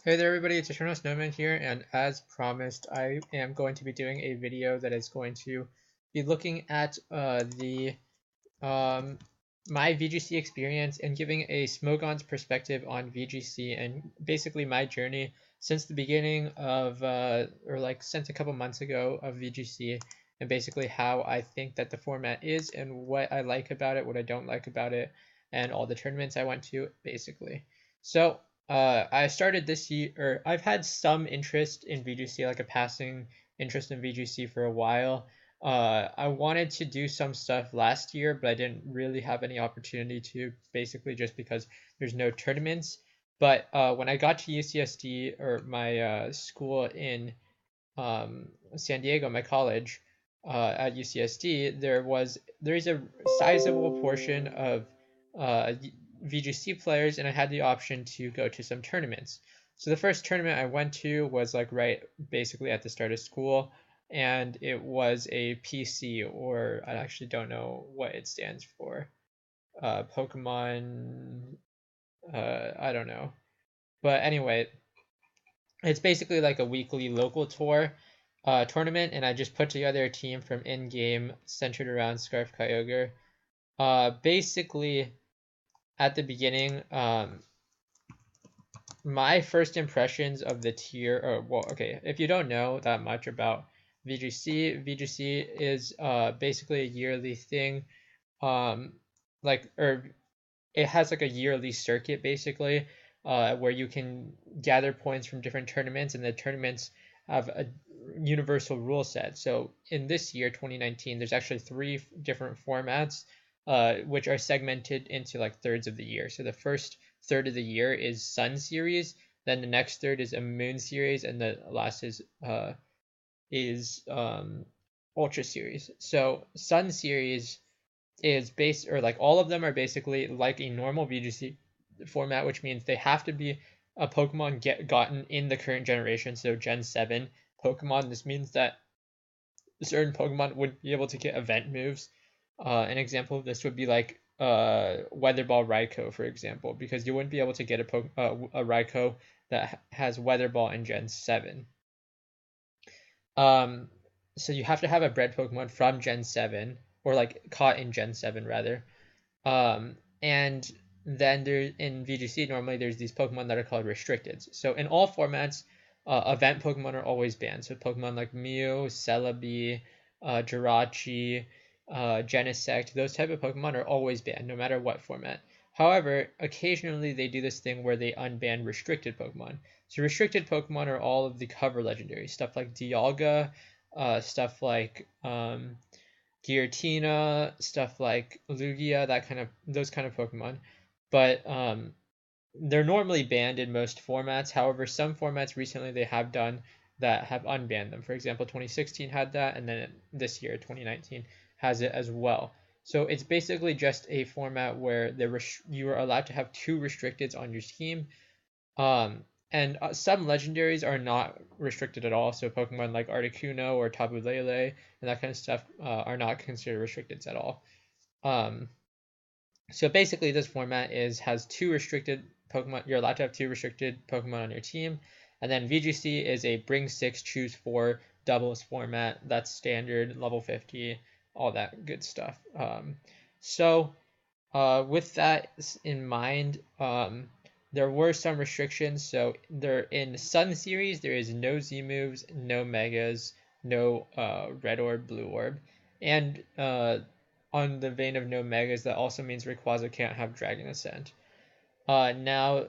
Hey there everybody, it's Eternal Snowman here, and as promised, I am going to be doing a video that is going to be looking at um, my VGC experience and giving a Smogon's perspective on VGC and basically my journey since the beginning of, or like since a couple months ago of VGC, and basically how I think that the format is and what I like about it, what I don't like about it, and all the tournaments I went to, basically. So, I started this year, or I've had some interest in VGC, like a passing interest in VGC for a while. I wanted to do some stuff last year, but I didn't really have any opportunity to, basically just because there's no tournaments. But when I got to UCSD, or my school in San Diego, my college at UCSD, there is a sizable portion of VGC players, and I had the option to go to some tournaments. So the first tournament I went to was like right basically at the start of school, and it was a PC, or I actually don't know what it stands for. Pokemon, I don't know. But anyway, it's basically like a weekly local tour tournament, and I just put together a team from in-game centered around Scarf Kyogre. Basically, at the beginning, my first impressions of the tier, or well, okay, if you don't know that much about VGC is basically a yearly thing, or it has like a yearly circuit basically, where you can gather points from different tournaments, and the tournaments have a universal rule set. So in this year, 2019, there's actually three different formats, which are segmented into like thirds of the year. So the first third of the year is Sun Series, then the next third is a Moon Series, and the last is Ultra Series. So Sun Series is based, or like all of them are basically like a normal VGC format, which means they have to be a Pokemon gotten in the current generation, so Gen 7 Pokemon. This means that certain Pokemon wouldn't be able to get event moves. An example of this would be like Weather Ball Raikou, for example, because you wouldn't be able to get a Raikou that has Weather Ball in Gen 7. So you have to have a bred Pokemon from Gen 7, or like caught in Gen 7 rather. And then there in VGC, normally there's these Pokemon that are called restricted. So in all formats, event Pokemon are always banned. So Pokemon like Mew, Celebi, Jirachi, Genesect, those type of Pokemon are always banned, no matter what format. However, occasionally they do this thing where they unban restricted Pokemon. So restricted Pokemon are all of the cover legendaries, stuff like Dialga, stuff like Giratina, stuff like Lugia, those kind of Pokemon. But they're normally banned in most formats. However, some formats recently they have done that have unbanned them. For example, 2016 had that, and then this year, 2019, has it as well. So it's basically just a format where you are allowed to have 2 restricteds on your team. And some legendaries are not restricted at all. So Pokemon like Articuno or Tapu Lele and that kind of stuff are not considered restricted at all. So basically, this format has 2 restricted Pokemon. You're allowed to have 2 restricted Pokemon on your team. And then VGC is a bring 6, choose 4 doubles format. That's standard, level 50, all that good stuff. With that in mind, there were some restrictions. So in Sun Series, there is no Z moves, no Megas, no Red Orb, Blue Orb, and on the vein of no Megas, that also means Rayquaza can't have Dragon Ascent. Now,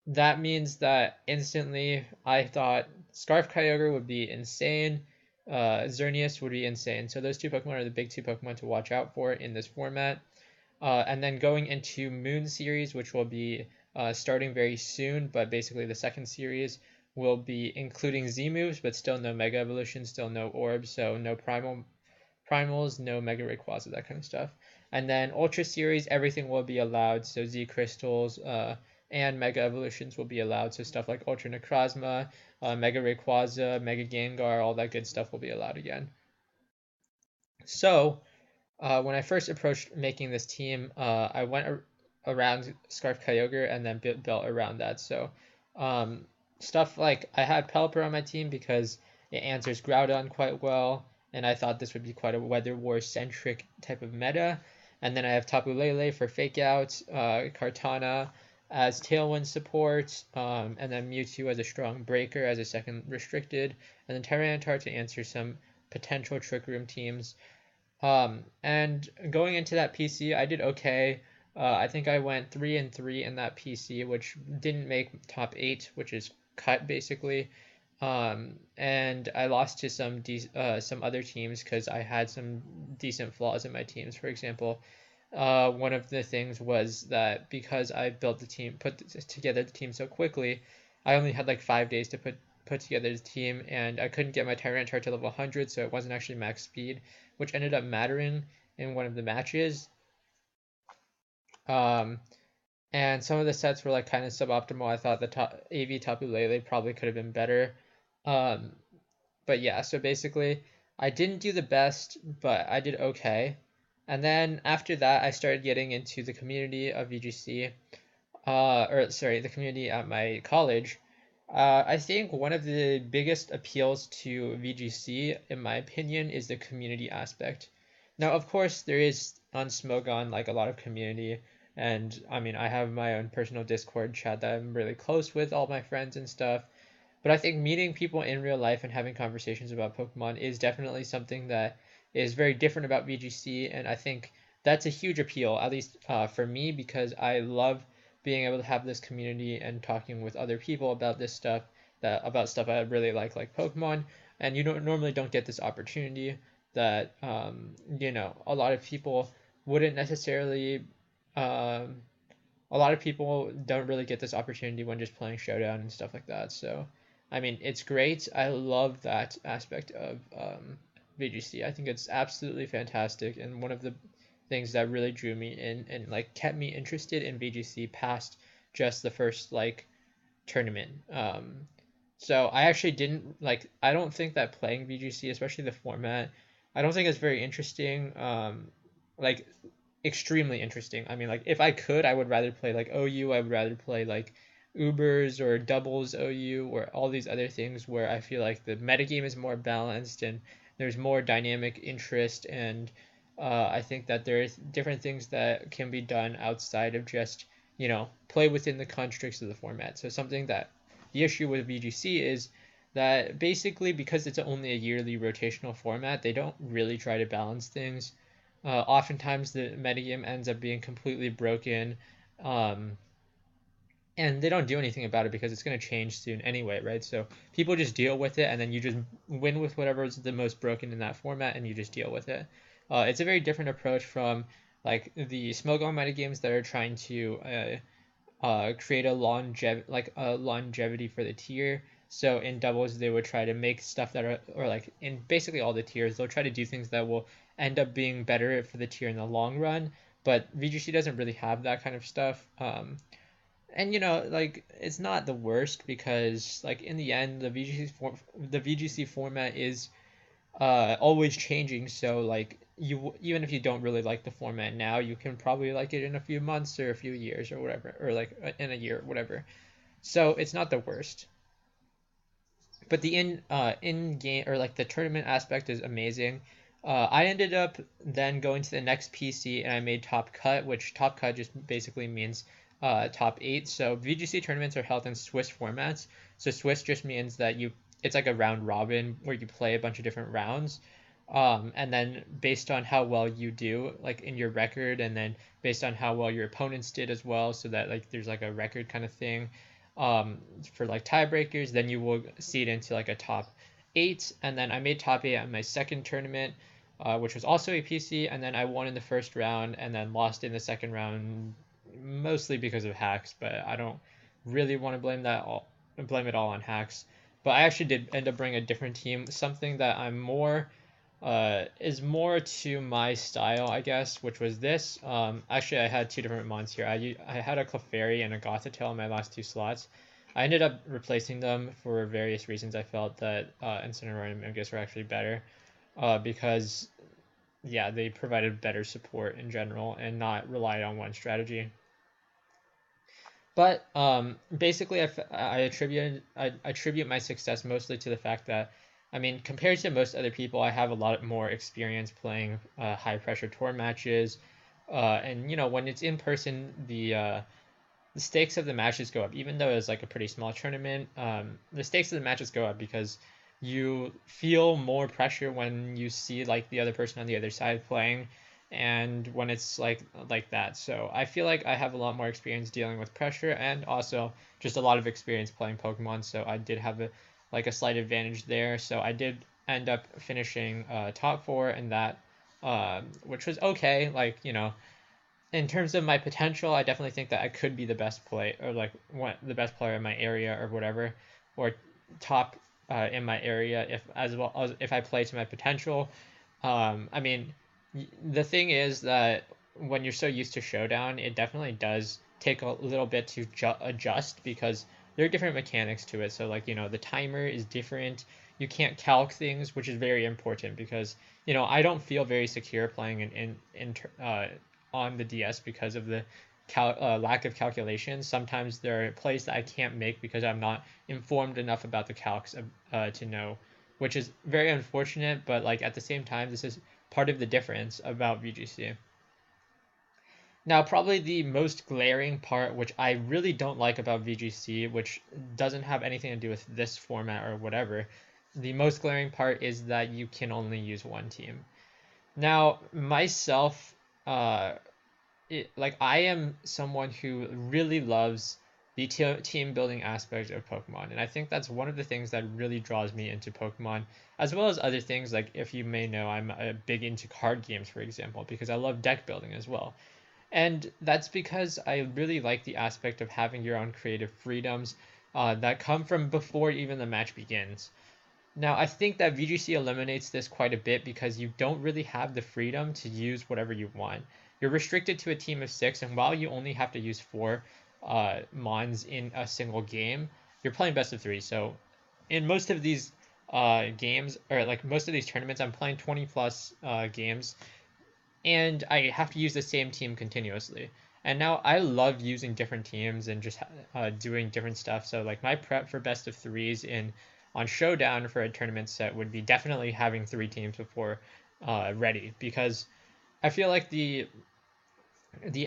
that means that instantly I thought Scarf Kyogre would be insane, Xerneas would be insane. So those 2 Pokemon are the big 2 Pokemon to watch out for in this format. And then going into Moon Series, which will be starting very soon, but basically the second series will be including Z moves, but still no Mega Evolution, still no Orbs, so no Primals, no Mega Rayquaza, that kind of stuff. And then Ultra Series, everything will be allowed, so Z Crystals and Mega Evolutions will be allowed, so stuff like Ultra Necrozma, Mega Rayquaza, Mega Gengar, all that good stuff will be allowed again. So, when I first approached making this team, I went around Scarf Kyogre and then built around that. So stuff like I had Pelipper on my team because it answers Groudon quite well, and I thought this would be quite a Weather War centric type of meta. And then I have Tapu Lele for Fake Out, Kartana as Tailwind support, and then Mewtwo as a strong breaker as a second restricted, and then Tyranitar to answer some potential Trick Room teams. And going into that PC, I did okay. I think I went 3-3 in that PC, which didn't make top 8, which is cut basically. And I lost to some other teams because I had some decent flaws in my teams. For example, one of the things was that because I built put together the team so quickly, I only had like 5 days to put together the team, and I couldn't get my Tyranitar to level 100, so it wasn't actually max speed, which ended up mattering in one of the matches. Um, and some of the sets were like kind of suboptimal. I thought the AV Tapu Lele probably could have been better. Um, but yeah, so basically, I didn't do the best, but I did okay. And then after that, I started getting into the community of VGC, or sorry, the community at my college. I think one of the biggest appeals to VGC, in my opinion, is the community aspect. Now, of course, there is on Smogon like a lot of community, and I mean, I have my own personal Discord chat that I'm really close with all my friends and stuff. But I think meeting people in real life and having conversations about Pokemon is definitely something that is very different about VGC, and I think that's a huge appeal, at least for me, because I love being able to have this community and talking with other people about this stuff, that about stuff I really like Pokemon, and you don't get this opportunity that a lot of people wouldn't necessarily. Um, a lot of people don't really get this opportunity when just playing Showdown and stuff like that. So, I mean, it's great. I love that aspect of VGC. I think it's absolutely fantastic, and one of the things that really drew me in and like kept me interested in VGC past just the first like tournament. So I actually didn't like. I don't think that playing VGC, especially the format, I don't think it's very interesting. Like extremely interesting. I mean, like if I could, I would rather play like OU. I would rather play like Ubers or doubles OU or all these other things where I feel like the metagame is more balanced and there's more dynamic interest, and I think that there's different things that can be done outside of just play within the constricts of the format. So something that the issue with VGC is that basically because it's only a yearly rotational format, they don't really try to balance things. Oftentimes the metagame ends up being completely broken, um, and they don't do anything about it because it's going to change soon anyway, right? So people just deal with it, and then you just win with whatever is the most broken in that format, and you just deal with it. It's a very different approach from like the Smogon metagames that are trying to create a longevity for the tier. So in doubles, they would try to make stuff that are, or like in basically all the tiers, they'll try to do things that will end up being better for the tier in the long run. But VGC doesn't really have that kind of stuff. And like it's not the worst because like in the end, the VGC format is always changing. So like even if you don't really like the format now, you can probably like it in a few months or a few years or whatever, or like in a year, whatever. So it's not the worst. But the in game or like the tournament aspect is amazing. I ended up then going to the next PC and I made top cut, which top cut just basically means top 8. So VGC tournaments are held in Swiss formats. So Swiss just means that it's like a round robin where you play a bunch of different rounds. And then based on how well you do, like in your record, and then based on how well your opponents did as well, so that like there's like a record kind of thing for like tiebreakers, then you will seed into like a top 8. And then I made top 8 at my second tournament, which was also a PC, and then I won in the first round and then lost in the second round, mostly because of hacks, but I don't really want to blame it all on hacks. But I actually did end up bringing a different team, something that I'm more is more to my style, I guess, which was this. Actually, I had two different mons here. I had a Clefairy and a Gothitelle in my last 2 slots. I ended up replacing them for various reasons. I felt that Incineroar and Memgus were actually better because, yeah, they provided better support in general and not relied on one strategy. But basically, I attribute my success mostly to the fact that, I mean, compared to most other people, I have a lot more experience playing high pressure tour matches, and when it's in person, the stakes of the matches go up. Even though it's like a pretty small tournament, the stakes of the matches go up because you feel more pressure when you see like the other person on the other side playing, and when it's like that. So I feel like I have a lot more experience dealing with pressure, and also just a lot of experience playing Pokemon. So I did have a slight advantage there. So I did end up finishing top four in that, which was okay. Like in terms of my potential, I definitely think that I could be the best play or like the best player in my area or whatever, or top in my area if as well as if I play to my potential. I mean, the thing is that when you're so used to Showdown, it definitely does take a little bit to adjust because there are different mechanics to it. So like the timer is different. You can't calc things, which is very important because I don't feel very secure playing on the DS because of the lack of calculations. Sometimes there are plays that I can't make because I'm not informed enough about the calcs to know, which is very unfortunate. But like at the same time, this is part of the difference about VGC. Now, probably the most glaring part, which I really don't like about VGC, which doesn't have anything to do with this format or whatever, the most glaring part is that you can only use one team. Now, myself, I am someone who really loves the team building aspect of Pokemon, and I think that's one of the things that really draws me into Pokemon, as well as other things like if you may know, I'm big into card games, for example, because I love deck building as well. And that's because I really like the aspect of having your own creative freedoms that come from before even the match begins. Now, I think that VGC eliminates this quite a bit because you don't really have the freedom to use whatever you want. You're restricted to a team of 6, and while you only have to use 4 Mons in a single game, you're playing best of 3. So, in most of these games, or like most of these tournaments, I'm playing 20 plus games, and I have to use the same team continuously. And now I love using different teams and just doing different stuff. So like my prep for best of threes in on Showdown for a tournament set would be definitely having 3 teams before ready, because I feel like the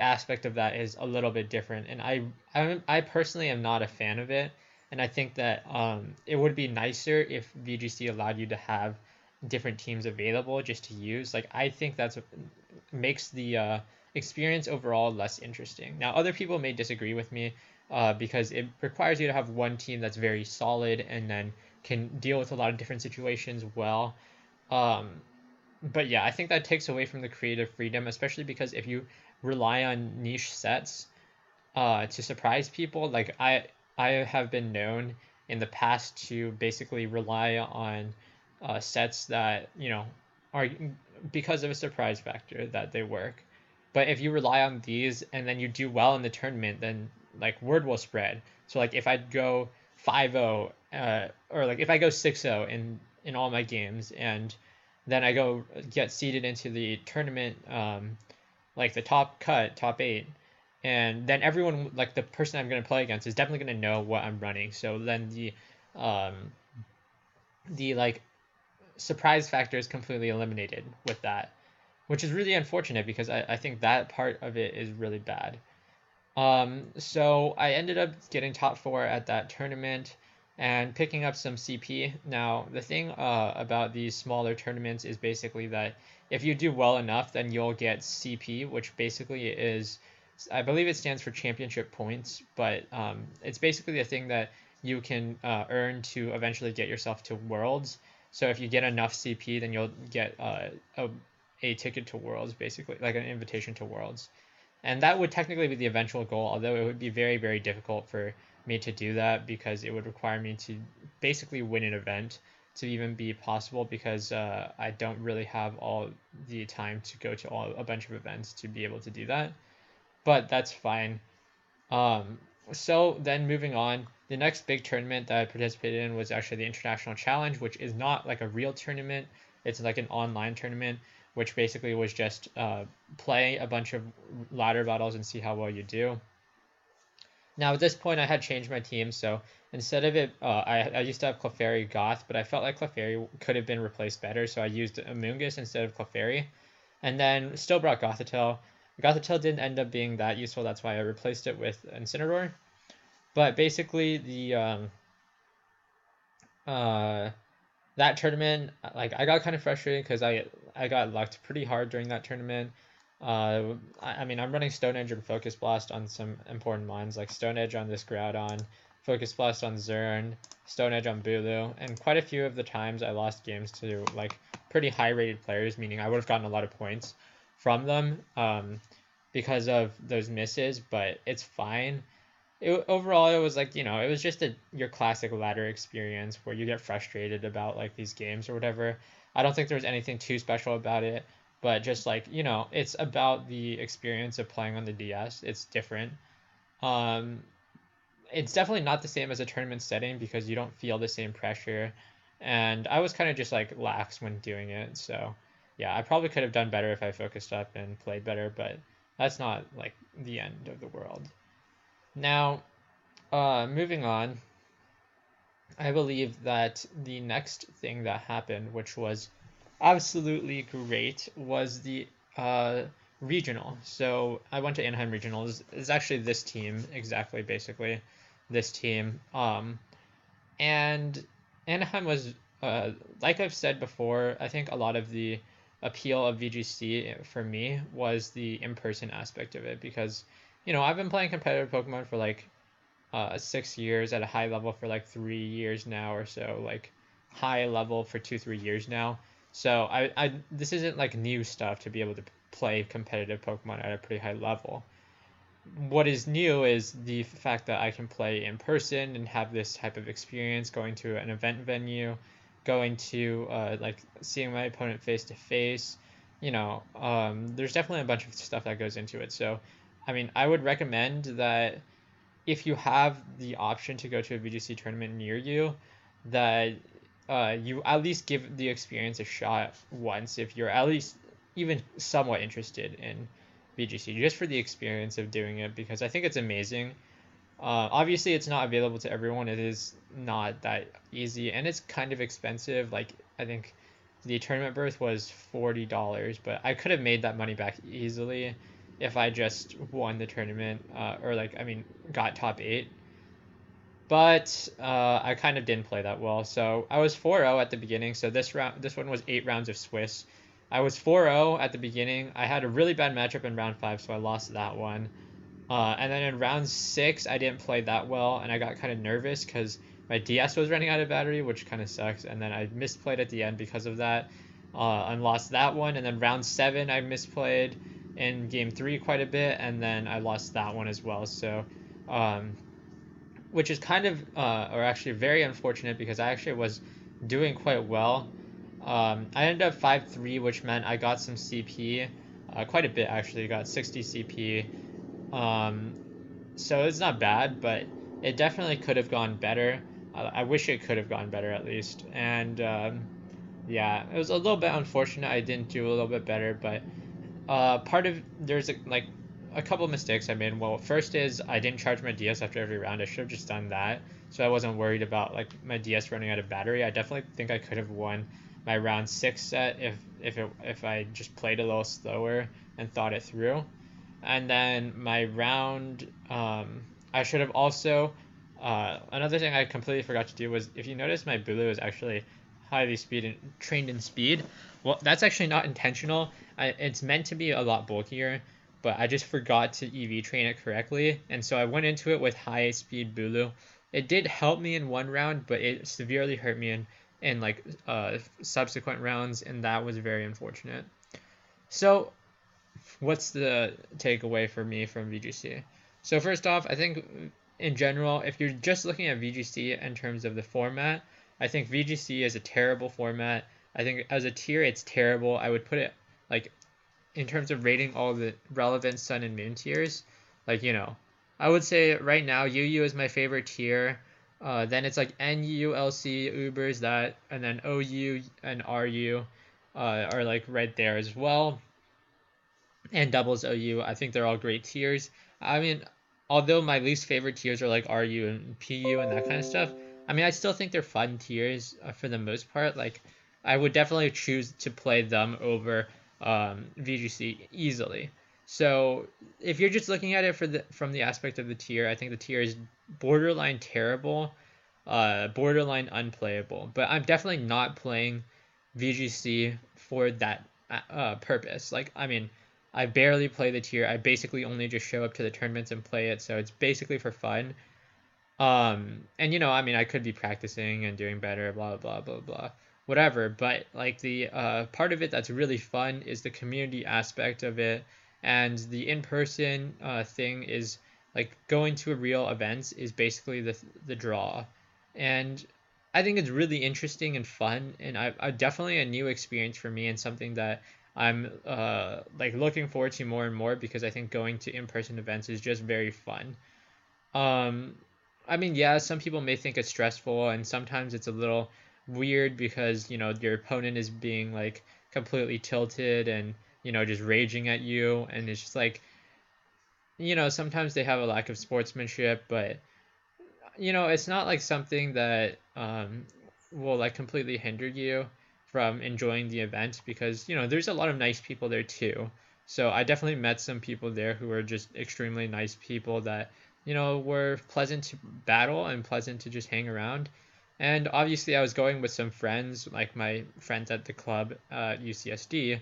aspect of that is a little bit different, and I personally am not a fan of it, and I think that it would be nicer if VGC allowed you to have different teams available just to use. Like I think that's what makes the experience overall less interesting. Now other people may disagree with me because it requires you to have one team that's very solid and then can deal with a lot of different situations well. Um, but yeah, I think that takes away from the creative freedom, especially because if you rely on niche sets to surprise people, like I have been known in the past to basically rely on sets that are because of a surprise factor that they work. But if you rely on these and then you do well in the tournament, then like word will spread. So like if I go 5-0 or like if I go 6-0 in all my games, and then I go get seeded into the tournament, like the top 8, and then everyone, like the person I'm going to play against is definitely going to know what I'm running. So then um, the like surprise factor is completely eliminated with that, which is really unfortunate because I think that part of it is really bad. So I ended up getting top 4 at that tournament and picking up some CP. Now, the thing about these smaller tournaments is basically that if you do well enough, then you'll get CP, which basically is, I believe it stands for championship points, but it's basically a thing that you can earn to eventually get yourself to Worlds. So if you get enough CP, then you'll get a ticket to Worlds, basically, like an invitation to Worlds. And that would technically be the eventual goal, although it would be very, very difficult for me to do that because it would require me to basically win an event to even be possible, because I don't really have all the time to go to a bunch of events to be able to do that. But that's fine. So then moving on, the next big tournament that I participated in was actually the International Challenge, which is not like a real tournament. It's like an online tournament, which basically was just play a bunch of ladder battles and see how well you do. Now at this point I had changed my team, so instead of it, I used to have Clefairy Goth, but I felt like Clefairy could have been replaced better, so I used Amoonguss instead of Clefairy, and then still brought Gothitelle. Gothitelle didn't end up being that useful, that's why I replaced it with Incineroar. But basically that tournament, like I got kind of frustrated because I got lucked pretty hard during that tournament. I mean, I'm running Stone Edge and Focus Blast on some important mons, like Stone Edge on this Groudon, Focus Blast on Zern, Stone Edge on Bulu, and quite a few of the times I lost games to like pretty high rated players, meaning I would have gotten a lot of points from them because of those misses, but it's fine. Overall, it was like, it was just your classic ladder experience where you get frustrated about like these games or whatever. I don't think there was anything too special about it, but just like, it's about the experience of playing on the DS. It's different. Um, it's definitely not the same as a tournament setting because you don't feel the same pressure. And I was kind of just like lax when doing it. So yeah, I probably could have done better if I focused up and played better, but that's not like the end of the world. Now, moving on, I believe that the next thing that happened, which was absolutely great, was the regional. So I went to Anaheim Regional. It's actually this team, exactly, basically, this team. And Anaheim was, like I've said before, I think a lot of the appeal of VGC for me was the in-person aspect of it because I've been playing competitive Pokemon for like 6 years at a high level for like 3 years now or so, like high level for 2-3 years now. So I this isn't like new stuff to be able to play competitive Pokemon at a pretty high level. What is new is the fact that I can play in person and have this type of experience going to an event venue, going to like seeing my opponent face to face. There's definitely a bunch of stuff that goes into it. So I mean, I would recommend that if you have the option to go to a VGC tournament near you, that you at least give the experience a shot once if you're at least even somewhat interested in VGC, just for the experience of doing it, because I think it's amazing. Obviously, it's not available to everyone. It is not that easy, and it's kind of expensive. Like, I think the tournament berth was $40, but I could have made that money back easily if I just won the tournament, or like, I mean, got top 8. But I kind of didn't play that well. So I was 4-0 at the beginning. So this one was 8 rounds of Swiss. I was 4-0 at the beginning. I had a really bad matchup in round 5, so I lost that one. And then in round 6, I didn't play that well, and I got kind of nervous because my DS was running out of battery, which kind of sucks. And then I misplayed at the end because of that, and lost that one. And then round 7, I misplayed in game 3 quite a bit, and then I lost that one as well. So, which is kind of, or actually very unfortunate because I actually was doing quite well. I ended up 5-3, which meant I got some CP, quite a bit actually, got 60 CP. So it's not bad, but it definitely could have gone better. I wish it could have gone better at least. And yeah, it was a little bit unfortunate I didn't do a little bit better, but there's like a couple of mistakes I made. Well, first is I didn't charge my DS after every round. I should have just done that, so I wasn't worried about like my DS running out of battery. I definitely think I could have won my round 6 set if I just played a little slower and thought it through. And then my round, I should have also, another thing I completely forgot to do was, if you notice, my Bulu is actually highly trained in speed. Well, that's actually not intentional. It's meant to be a lot bulkier, but I just forgot to EV train it correctly, and so I went into it with high speed Bulu. It did help me in one round, but it severely hurt me in like subsequent rounds, and that was very unfortunate. So what's the takeaway for me from VGC? So first off, I think in general, if you're just looking at VGC in terms of the format, I think VGC is a terrible format. I think as a tier, it's terrible. I would put it like in terms of rating all the relevant Sun and Moon tiers. Like, I would say right now UU is my favorite tier. Then it's like NU, LC, Ubers, that, and then OU and RU are like right there as well. And doubles OU, I think they're all great tiers. I mean, although my least favorite tiers are like RU and PU and that kind of stuff, I mean, I still think they're fun tiers for the most part. Like, I would definitely choose to play them over VGC easily. So if you're just looking at it from the aspect of the tier, I think the tier is borderline terrible, borderline unplayable. But I'm definitely not playing VGC for that purpose. Like, I mean, I barely play the tier. I basically only just show up to the tournaments and play it, so it's basically for fun. And I mean, I could be practicing and doing better, blah blah blah blah, whatever. But like the part of it that's really fun is the community aspect of it, and the in-person thing is like going to a real events is basically the draw, and I think it's really interesting and fun, and I definitely a new experience for me and something that I'm like looking forward to more and more because I think going to in-person events is just very fun. Um, I mean, yeah, some people may think it's stressful, and sometimes it's a little weird because your opponent is being like completely tilted and just raging at you, and it's just like sometimes they have a lack of sportsmanship, but it's not like something that will like completely hinder you from enjoying the event because there's a lot of nice people there too. So I definitely met some people there who were just extremely nice people that were pleasant to battle and pleasant to just hang around. And obviously I was going with some friends, like my friends at the club UCSD,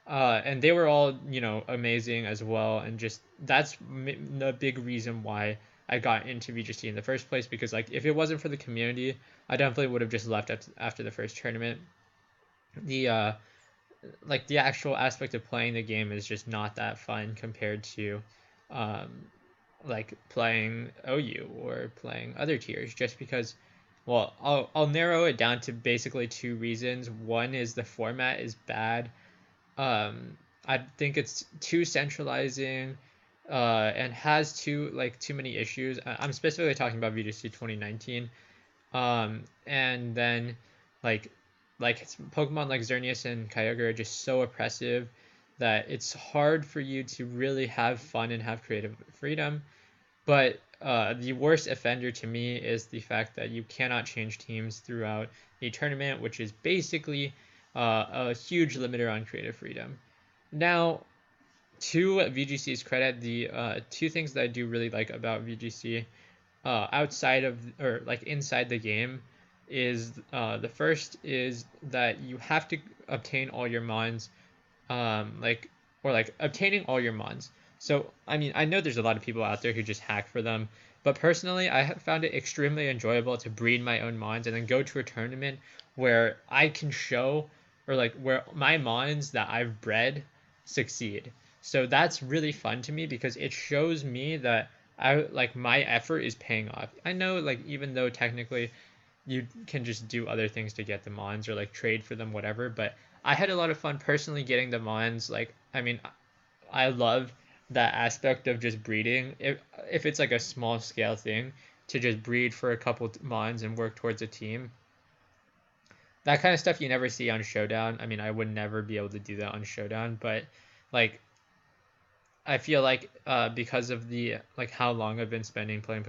and they were all amazing as well, and just that's the big reason why I got into VGC in the first place, because like if it wasn't for the community, I definitely would have just left after the first tournament. The like the actual aspect of playing the game is just not that fun compared to um, like playing OU or playing other tiers, just because well I'll narrow it down to basically two reasons. One is the format is bad. I think it's too centralizing and has too many issues. I'm specifically talking about VGC 2019. And then like Pokemon like Xerneas and Kyogre are just so oppressive that it's hard for you to really have fun and have creative freedom. But the worst offender to me is the fact that you cannot change teams throughout a tournament, which is basically a huge limiter on creative freedom. Now, to VGC's credit, the two things that I do really like about VGC outside of or like inside the game is the first is that you have to obtain all your mons, obtaining all your mons. So I mean, I know there's a lot of people out there who just hack for them, but personally I have found it extremely enjoyable to breed my own mons and then go to a tournament where I can show or like where my mons that I've bred succeed. So that's really fun to me because it shows me that I like my effort is paying off. I know like even though technically you can just do other things to get the mons or like trade for them, whatever, but I had a lot of fun personally getting the mons. Like I mean, I love that aspect of just breeding. If it's like a small scale thing to just breed for a couple mons and work towards a team. That kind of stuff you never see on Showdown. I mean, I would never be able to do that on Showdown, but like I feel like because of the like how long I've been spending playing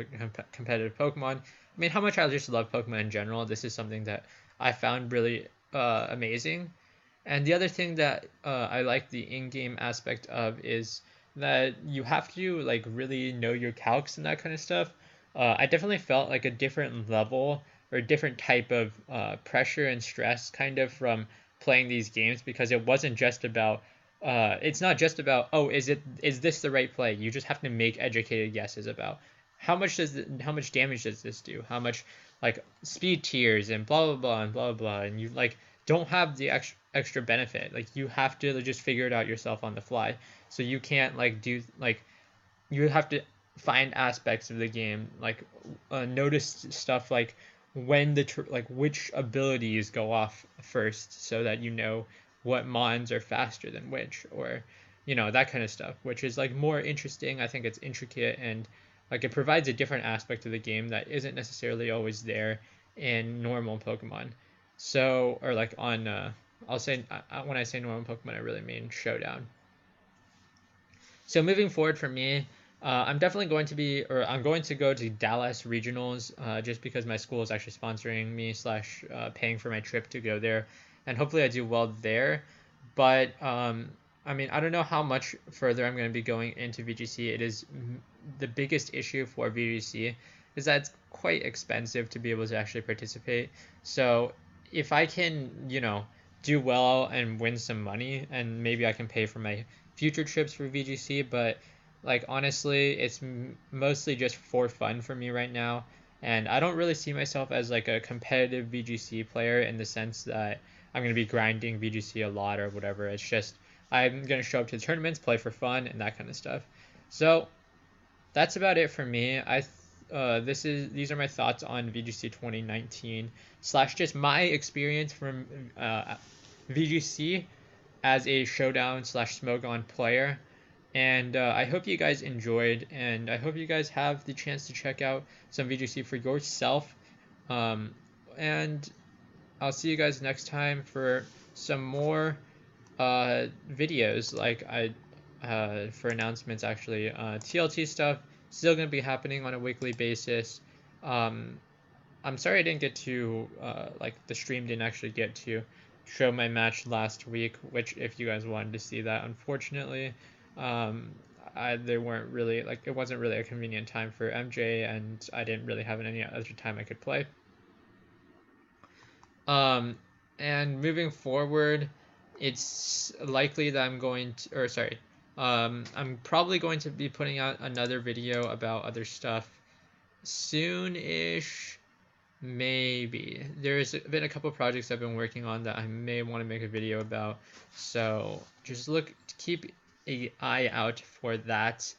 competitive Pokemon, I mean how much I just love Pokemon in general. This is something that I found really amazing. And the other thing that I like the in-game aspect of is that you have to like really know your calcs and that kind of stuff. I definitely felt like a different level or a different type of pressure and stress kind of from playing these games because it wasn't just about it's not just about oh is this the right play. You just have to make educated guesses about how much damage does this do, how much like speed tiers and blah blah blah and blah blah, and you like don't have the extra benefit. Like you have to just figure it out yourself on the fly. So you can't like do like you have to find aspects of the game like notice stuff like when like which abilities go off first so that you know what mons are faster than which, or that kind of stuff, which is like more interesting. I think it's intricate and like it provides a different aspect of the game that isn't necessarily always there in normal Pokemon. So or like on I'll say when I say normal Pokemon I really mean Showdown. So moving forward for me, I'm definitely going to be, or I'm going to go to Dallas regionals, just because my school is actually sponsoring me slash paying for my trip to go there, and hopefully I do well there. But I mean, I don't know how much further I'm going to be going into VGC. It is the biggest issue for VGC is that it's quite expensive to be able to actually participate. So if I can, do well and win some money, and maybe I can pay for my future trips for VGC, but like honestly, it's mostly just for fun for me right now, and I don't really see myself as like a competitive VGC player in the sense that I'm going to be grinding VGC a lot or whatever. It's just I'm going to show up to the tournaments, play for fun, and that kind of stuff. So that's about it for me. These are my thoughts on VGC 2019 slash just my experience from VGC as a showdown slash Smogon player. And I hope you guys enjoyed, and I hope you guys have the chance to check out some VGC for yourself. And I'll see you guys next time for some more videos, for announcements actually. TLT stuff still going to be happening on a weekly basis. I'm sorry I didn't get to, the stream didn't actually get to show my match last week, which if you guys wanted to see that, unfortunately, they weren't really, it wasn't really a convenient time for MJ, and I didn't really have any other time I could play. And moving forward, it's likely that I'm probably going to be putting out another video about other stuff soon-ish, maybe. There's been a couple projects I've been working on that I may want to make a video about, so just keep an eye out for that,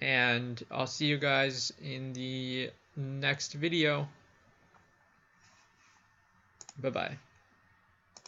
and I'll see you guys in the next video. Bye-bye.